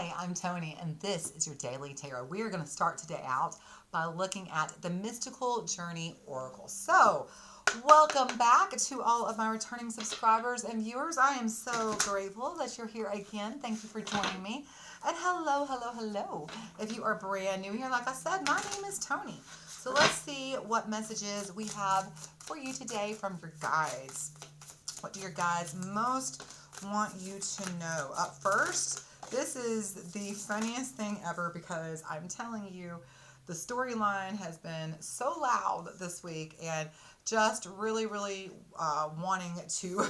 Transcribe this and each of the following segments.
Hi, I'm Toni, and this is your Daily Tarot. We are going to start today out by looking at the Mystical Journey Oracle. So, welcome back to all of my returning subscribers and viewers. I am so grateful that you're here again. Thank you for joining me. And hello, hello, hello. If you are brand new here, like I said, my name is Toni. So let's see what messages we have for you today from your guides. What do your guides most want you to know? Up first, this is the funniest thing ever because I'm telling you, the storyline has been so loud this week and just really wanting to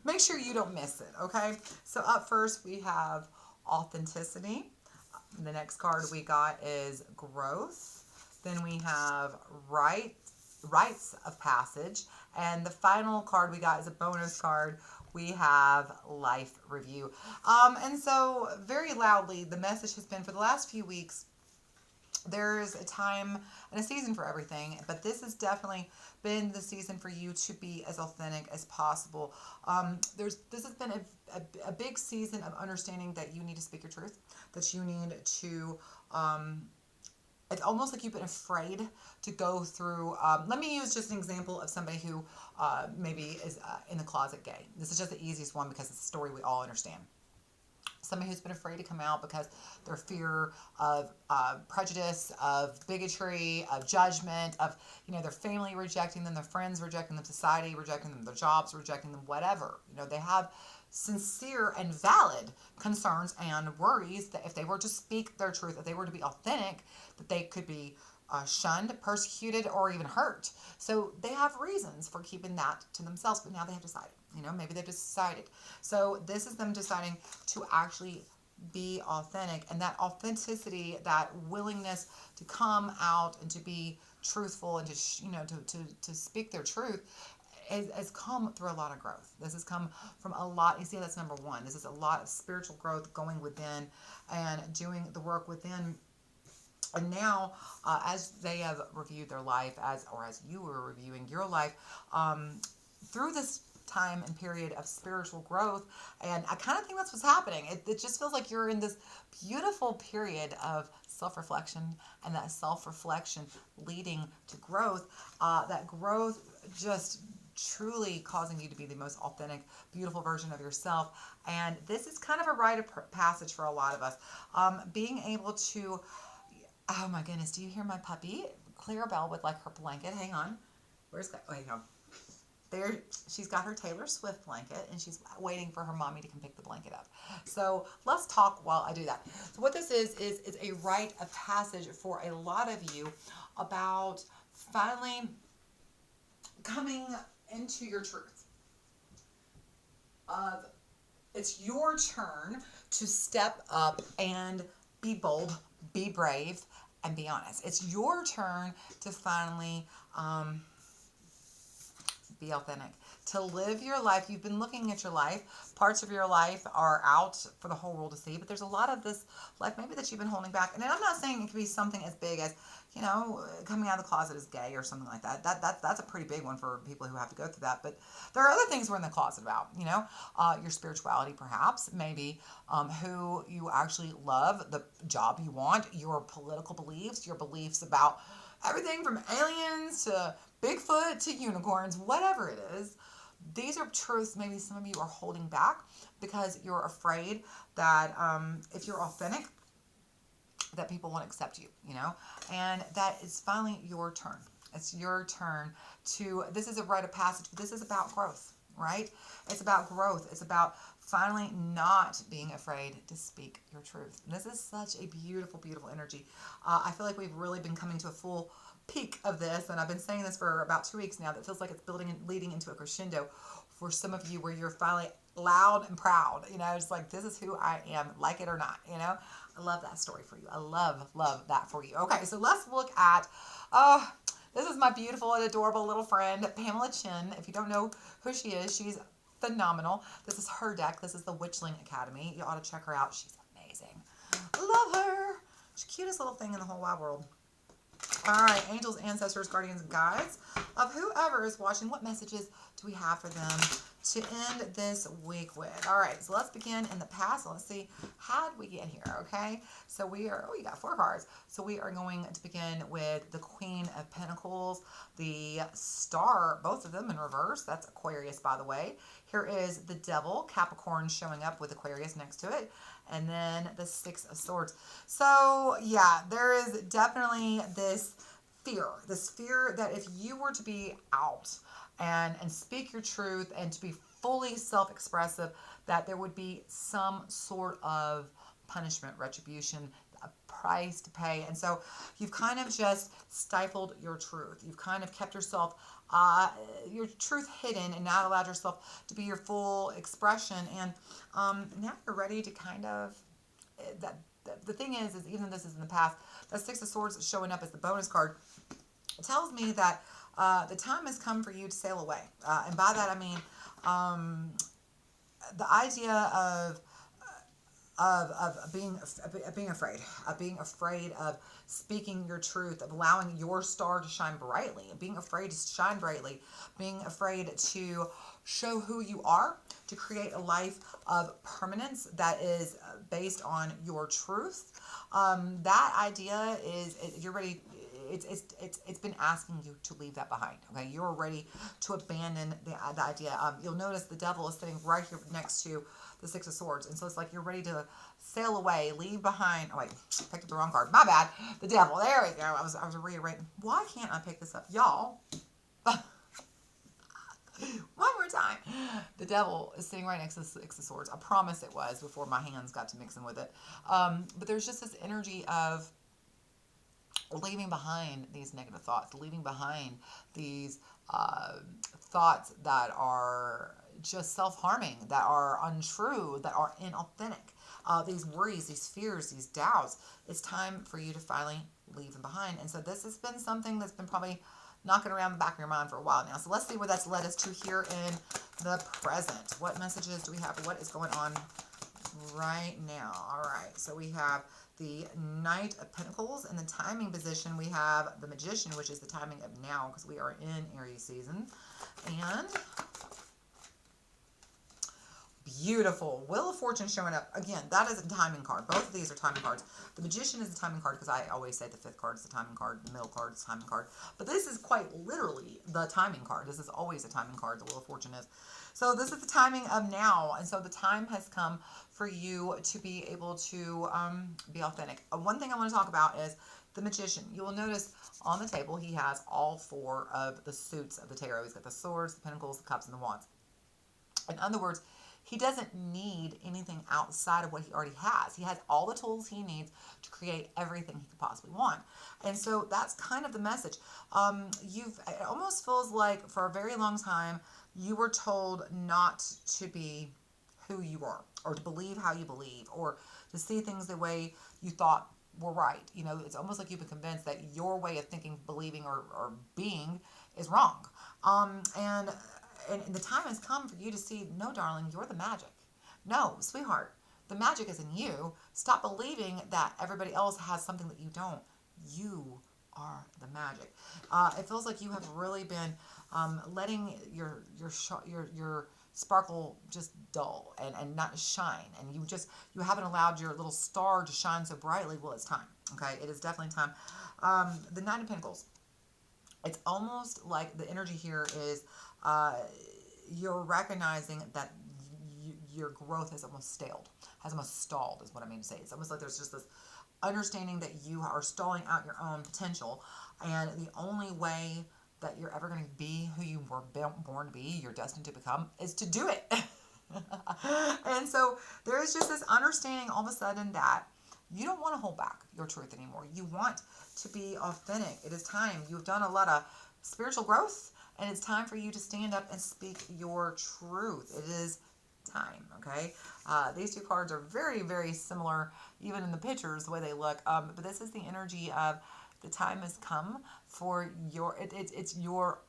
make sure you don't miss it, okay? So up first, we have authenticity. The next card we got is growth. Then we have rites of passage. And the final card we got is a bonus card. We have life review. And so very loudly, the message has been for the last few weeks, there's a time and a season for everything, but this has definitely been the season for you to be as authentic as possible. This has been a big season of understanding that you need to speak your truth, that you need to it's almost like you've been afraid to go through. Let me use just an example of somebody who maybe is in the closet gay. This is just the easiest one because it's a story we all understand. Somebody who's been afraid to come out because their fear of prejudice, of bigotry, of judgment, of their family rejecting them, their friends rejecting them, society rejecting them, their jobs rejecting them, whatever. They have sincere and valid concerns and worries that if they were to speak their truth, if they were to be authentic, that they could be shunned, persecuted, or even hurt. So they have reasons for keeping that to themselves, but now they have decided. Maybe they've decided. So this is them deciding to actually be authentic, and that authenticity, that willingness to come out and to be truthful and to speak their truth has come through a lot of growth. This has come from a lot. You see, that's number one. This is a lot of spiritual growth going within and doing the work within. And now, as they have reviewed their life, as you were reviewing your life, through this time and period of spiritual growth, and I kind of think that's what's happening. It just feels like you're in this beautiful period of self-reflection, and that self-reflection leading to growth. That growth just truly causing you to be the most authentic, beautiful version of yourself. And this is kind of a rite of passage for a lot of us. Being able to, oh my goodness, do you hear my puppy Clarabelle with like her blanket? Hang on. Where's that? Oh, hang on. There, she's got her Taylor Swift blanket, and she's waiting for her mommy to come pick the blanket up. So let's talk while I do that. So what this is a rite of passage for a lot of you about finally coming into your truth. It's your turn to step up and be bold, be brave, and be honest. It's your turn to finally be authentic, to live your life. You've been looking at your life. Parts of your life are out for the whole world to see, but there's a lot of this life maybe that you've been holding back. And I'm not saying it could be something as big as, coming out of the closet as gay or something like that. That's a pretty big one for people who have to go through that. But there are other things we're in the closet about, your spirituality perhaps, maybe who you actually love, the job you want, your political beliefs, your beliefs about everything from aliens to Bigfoot to unicorns, whatever it is. These are truths maybe some of you are holding back because you're afraid that if you're authentic, that people won't accept you, and that is finally your turn. It's your turn to, this is a rite of passage, but this is about growth, right? It's about growth. It's about finally not being afraid to speak your truth. This is such a beautiful, beautiful energy. I feel like we've really been coming to a full peak of this, and I've been saying this for about 2 weeks now. That feels like it's building and leading into a crescendo for some of you, where you're finally loud and proud. It's like, this is who I am, like it or not. I love that story for you. I love that for you. Okay, so let's look at. This is my beautiful and adorable little friend, Pamela Chin. If you don't know who she is, she's phenomenal. This is her deck. This is the Witchling Academy. You ought to check her out. She's amazing. Love her. She's the cutest little thing in the whole wide world. All right, angels, ancestors, guardians, and guides of whoever is watching, what messages do we have for them to end this week with? All right, so let's begin in the past. Let's see, how did we get here? Okay, so we got 4 cards. So we are going to begin with the Queen of Pentacles, the Star, both of them in reverse. That's Aquarius, by the way. Here is the Devil, Capricorn, showing up with Aquarius next to it. And then the Six of Swords. So yeah, there is definitely this fear that if you were to be out and speak your truth and to be fully self-expressive, that there would be some sort of punishment, retribution, a price to pay. And so you've kind of just stifled your truth. You've kind of kept yourself, your truth hidden, and not allowed yourself to be your full expression. And now you're ready to kind of, the thing is even though this is in the past, that Six of Swords is showing up as the bonus card. It tells me that the time has come for you to sail away. And by that I mean the idea of being afraid of speaking your truth, of allowing your star to shine brightly, being afraid to shine brightly, being afraid to show who you are, to create a life of permanence that is based on your truth. That idea is, you're ready. It's been asking you to leave that behind. Okay, you're ready to abandon the idea. You'll notice the Devil is sitting right here next to the Six of Swords, and so it's like you're ready to sail away, leave behind. Oh wait, picked up the wrong card. My bad. The Devil. There we go. I was rearranging. Why can't I pick this up, y'all? One more time. The Devil is sitting right next to the Six of Swords. I promise it was before my hands got to mixing with it. But there's just this energy of leaving behind these negative thoughts, leaving behind these thoughts that are just self-harming, that are untrue, that are inauthentic, these worries, these fears, these doubts. It's time for you to finally leave them behind. And so this has been something that's been probably knocking around the back of your mind for a while now. So let's see where that's led us to here in the present. What messages do we have? What is going on right now? All right, so we have the Knight of Pentacles. In the timing position, we have the Magician, which is the timing of now, because we are in Aries season. And beautiful Wheel of Fortune showing up. Again, that is a timing card. Both of these are timing cards. The Magician is a timing card because I always say the 5th card is the timing card, the middle card is the timing card. But this is quite literally the timing card. This is always a timing card, the Wheel of Fortune is. So this is the timing of now. And so the time has come for you to be able to be authentic. One thing I want to talk about is the Magician. You will notice on the table he has all 4 of the suits of the tarot. He's got the Swords, the Pentacles, the Cups, and the Wands. In other words, he doesn't need anything outside of what he already has. He has all the tools he needs to create everything he could possibly want. And so that's kind of the message. It almost feels like for a very long time, you were told not to be who you are, or to believe how you believe, or to see things the way you thought were right. You know, it's almost like you've been convinced that your way of thinking, believing, or being is wrong. And the time has come for you to see, no, darling, you're the magic. No, sweetheart, the magic is in you. Stop believing that everybody else has something that you don't. You are the magic. It feels like you have really been letting your sparkle just dull and not shine, and you haven't allowed your little star to shine so brightly. Well, it's time. Okay, it is definitely time. The Nine of Pentacles. It's almost like the energy here is you're recognizing that your growth has almost stalled is what I mean to say. It's almost like there's just this understanding that you are stalling out your own potential, and the only way that you're ever going to be who you were born to be, you're destined to become, is to do it. And so there is just this understanding all of a sudden that you don't want to hold back your truth anymore. You want to be authentic. It is time. You've done a lot of spiritual growth, and it's time for you to stand up and speak your truth. It is time, okay? These 2 cards are very, very similar, even in the pictures, the way they look. But this is the energy of the time has come for your, it's your,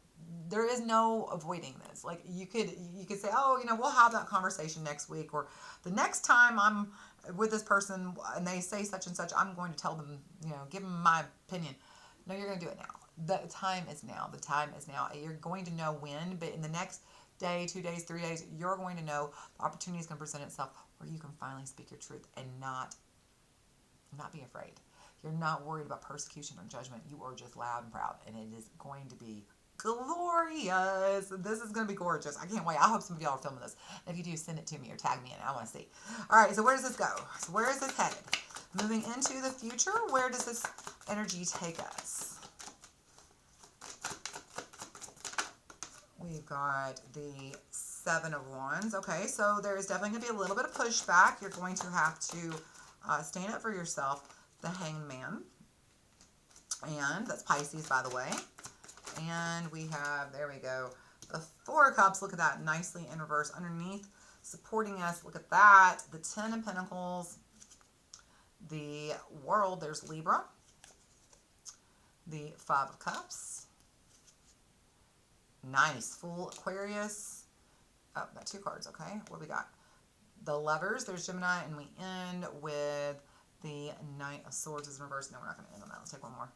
there is no avoiding this. Like you could say, oh, we'll have that conversation next week, or the next time I'm with this person and they say such and such, I'm going to tell them, give them my opinion. No, you're going to do it now. The time is now. The time is now. You're going to know when, but in the next day, 2 days, 3 days, you're going to know the opportunity is going to present itself where you can finally speak your truth and not be afraid. You're not worried about persecution or judgment. You are just loud and proud, and it is going to be glorious. This is going to be gorgeous. I can't wait. I hope some of y'all are filming this. And if you do, send it to me or tag me in. I want to see. All right, so where does this go? So where is this headed? Moving into the future, where does this energy take us? We've got the Seven of Wands. Okay, so there is definitely going to be a little bit of pushback. You're going to have to stand up for yourself. The Hanged Man. And that's Pisces, by the way. And we have, there we go, the Four of Cups. Look at that, nicely in reverse underneath, supporting us. Look at that. The Ten of Pentacles. The World, there's Libra. The Five of Cups. Nice, full Aquarius. Oh, got 2 cards, okay. What do we got? The Lovers, there's Gemini, and we end with the Knight of Swords is in reverse. No, we're not going to end on that. Let's take one more.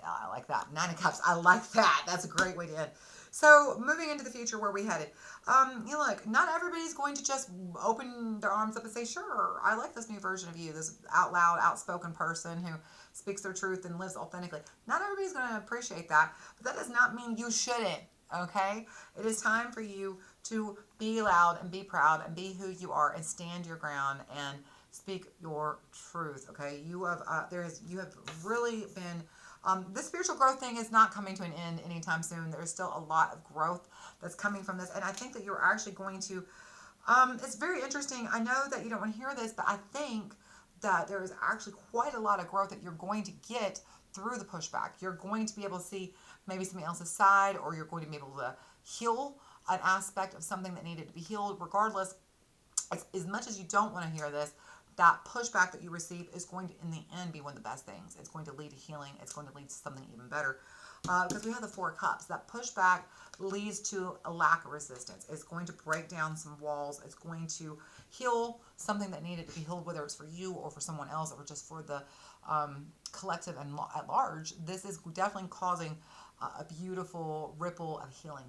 I like that. 9 of Cups. I like that. That's a great way to end. So, moving into the future, where we headed? Look, not everybody's going to just open their arms up and say, sure, I like this new version of you, this out loud, outspoken person who speaks their truth and lives authentically. Not everybody's going to appreciate that, but that does not mean you shouldn't, okay? It is time for you to be loud and be proud and be who you are and stand your ground and speak your truth, okay? You have really been, this spiritual growth thing is not coming to an end anytime soon. There's still a lot of growth that's coming from this, and I think that you're actually going to, it's very interesting. I know that you don't want to hear this, but I think that there is actually quite a lot of growth that you're going to get through the pushback. You're going to be able to see maybe somebody else's side, or you're going to be able to heal an aspect of something that needed to be healed. Regardless, as much as you don't want to hear this, that pushback that you receive is going to, in the end, be one of the best things. It's going to lead to healing. It's going to lead to something even better. Because we have the Four of Cups. That pushback leads to a lack of resistance. It's going to break down some walls. It's going to heal something that needed to be healed, whether it's for you or for someone else or just for the collective and at large. This is definitely causing a beautiful ripple of healing,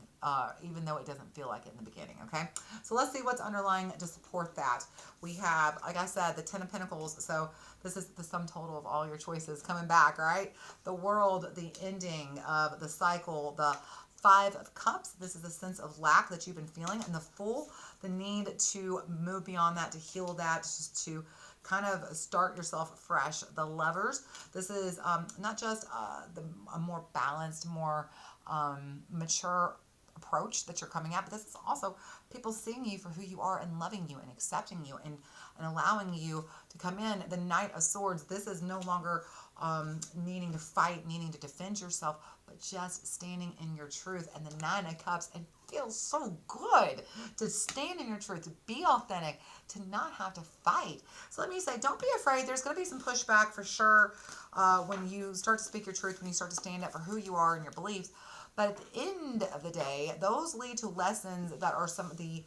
even though it doesn't feel like it in the beginning, okay? So let's see what's underlying to support that. We have, like I said, the Ten of Pentacles. So this is the sum total of all your choices coming back, right? The World, the ending of the cycle, the Five of Cups. This is a sense of lack that you've been feeling. And the Fool, the need to move beyond that, to heal that, just to kind of start yourself fresh. The Lovers, this is not just a more balanced, more mature approach that you're coming at, but this is also people seeing you for who you are and loving you and accepting you and allowing you to come in. The Knight of Swords, this is no longer needing to fight, needing to defend yourself, but just standing in your truth. And the Nine of Cups, it feels so good to stand in your truth, to be authentic, to not have to fight. So let me say, don't be afraid. There's going to be some pushback for sure when you start to speak your truth, when you start to stand up for who you are and your beliefs. But at the end of the day, those lead to lessons that are some of the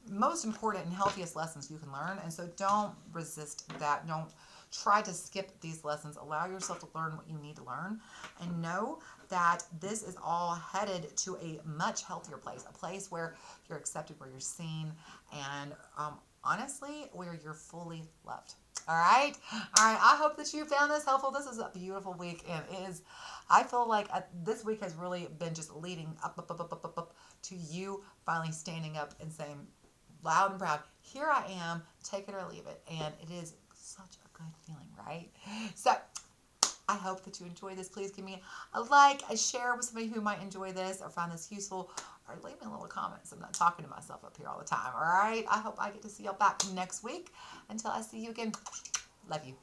most important and healthiest lessons you can learn. And so don't resist that. Don't try to skip these lessons. Allow yourself to learn what you need to learn, and know that this is all headed to a much healthier place, a place where you're accepted, where you're seen, and honestly, where you're fully loved. All right. I hope that you found this helpful. This is a beautiful week, and it is, I feel like this week has really been just leading up to you finally standing up and saying loud and proud, here I am, take it or leave it. And it is such a good feeling, right? So I hope that you enjoy this. Please give me a like, a share with somebody who might enjoy this or find this useful, or leave me a little comment. So I'm not talking to myself up here all the time. All right. I hope I get to see y'all back next week. Until I see you again. Love you.